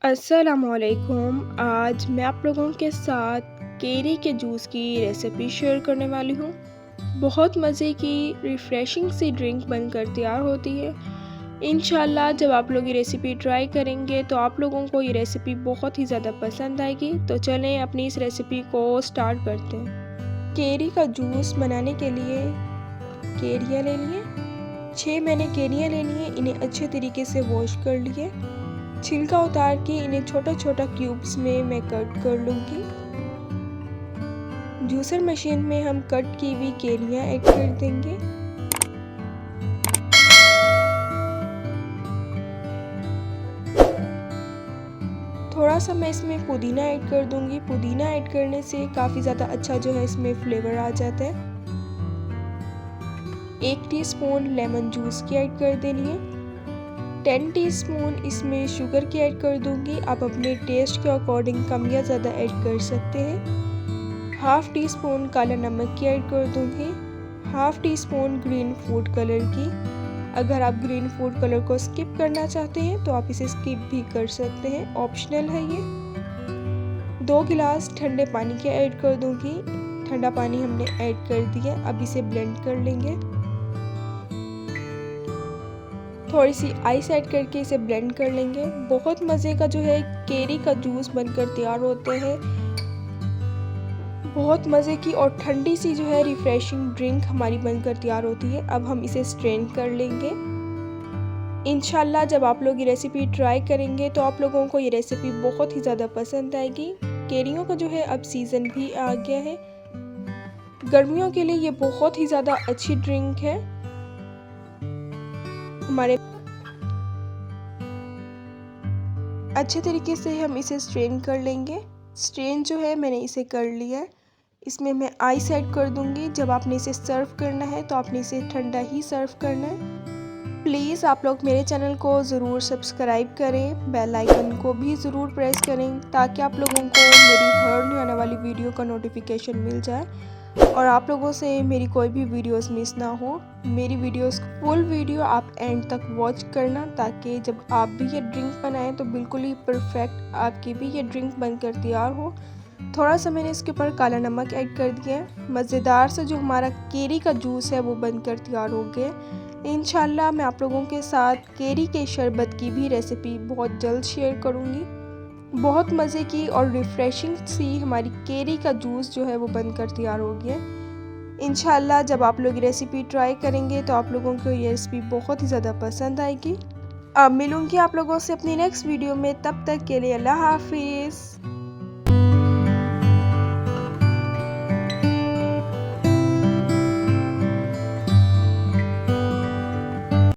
अस्सलामुअलैकुम। आज मैं आप लोगों के साथ केरी के जूस की रेसिपी शेयर करने वाली हूँ। बहुत मज़े की रिफ़्रेशिंग सी ड्रिंक बनकर तैयार होती है। इंशाल्लाह जब आप लोग ये रेसिपी ट्राई करेंगे तो आप लोगों को ये रेसिपी बहुत ही ज़्यादा पसंद आएगी। तो चलें अपनी इस रेसिपी को स्टार्ट करते हैं। केरी का जूस बनाने के लिए केरियाँ ले लिए। 6 मैंने केरियाँ ले लिए, इन्हें अच्छे तरीके से वॉश कर लिए। छिलका उतार के इन्हें छोटा छोटा क्यूब्स में मैं कट कर लूँगी। जूसर मशीन में हम कट की हुई केरियाँ ऐड कर देंगे। थोड़ा सा मैं इसमें पुदीना ऐड कर दूँगी। पुदीना ऐड करने से काफ़ी ज़्यादा अच्छा जो है इसमें फ्लेवर आ जाता है। 1 टीस्पून लेमन जूस की ऐड कर देनी है। 10 टीस्पून इसमें शुगर की ऐड कर दूंगी। आप अपने टेस्ट के अकॉर्डिंग कम या ज़्यादा ऐड कर सकते हैं। हाफ़ टी स्पून काला नमक की ऐड कर दूंगी। Half tea spoon green food colour की। अगर आप ग्रीन फूड कलर को स्किप करना चाहते हैं तो आप इसे स्किप भी कर सकते हैं, ऑप्शनल है ये। 2 गिलास ठंडे पानी के ऐड कर दूंगी। ठंडा पानी हमने ऐड कर दिया। अब इसे ब्लेंड कर लेंगे। थोड़ी सी आइस ऐड करके इसे ब्लेंड कर लेंगे। बहुत मज़े का जो है केरी का जूस बनकर तैयार होते हैं। बहुत मज़े की और ठंडी सी जो है रिफ़्रेशिंग ड्रिंक हमारी बनकर तैयार होती है। अब हम इसे स्ट्रेन कर लेंगे। इंशाल्लाह जब आप लोग ये रेसिपी ट्राई करेंगे तो आप लोगों को ये रेसिपी बहुत ही ज़्यादा पसंद आएगी। केरियों का जो है अब सीज़न भी आ गया है। गर्मियों के लिए ये बहुत ही ज़्यादा अच्छी ड्रिंक है। हमारे अच्छे तरीके से हम इसे स्ट्रेन कर लेंगे। स्ट्रेन जो है मैंने इसे कर लिया है। इसमें मैं आइस ऐड कर दूंगी। जब आपने इसे सर्व करना है तो आपने इसे ठंडा ही सर्व करना है। प्लीज़ आप लोग मेरे चैनल को ज़रूर सब्सक्राइब करें, बेल आइकन को भी ज़रूर प्रेस करें ताकि आप लोगों को मेरी हर नई आने वाली वीडियो का नोटिफिकेशन मिल जाए और आप लोगों से मेरी कोई भी वीडियोस मिस ना हो। मेरी वीडियोस फुल वीडियो आप एंड तक वॉच करना ताकि जब आप भी ये ड्रिंक बनाएं तो बिल्कुल ही परफेक्ट आपकी भी ये ड्रिंक बनकर तैयार हो। थोड़ा सा मैंने इसके ऊपर काला नमक ऐड कर दिया है। मज़ेदार से जो हमारा केरी का जूस है वो बनकर तैयार हो गया। इंशाल्लाह मैं आप लोगों के साथ केरी के शरबत की भी रेसिपी बहुत जल्द शेयर करूँगी। बहुत मज़े की और रिफ़्रेशिंग सी हमारी केरी का जूस जो है वो बनकर तैयार हो गया। इंशाल्लाह जब आप लोग रेसिपी ट्राई करेंगे तो आप लोगों को ये रेसिपी बहुत ही ज़्यादा पसंद आएगी। अब मिलूँगी आप लोगों से अपनी नेक्स्ट वीडियो में। तब तक के लिए अल्लाह हाफिज़।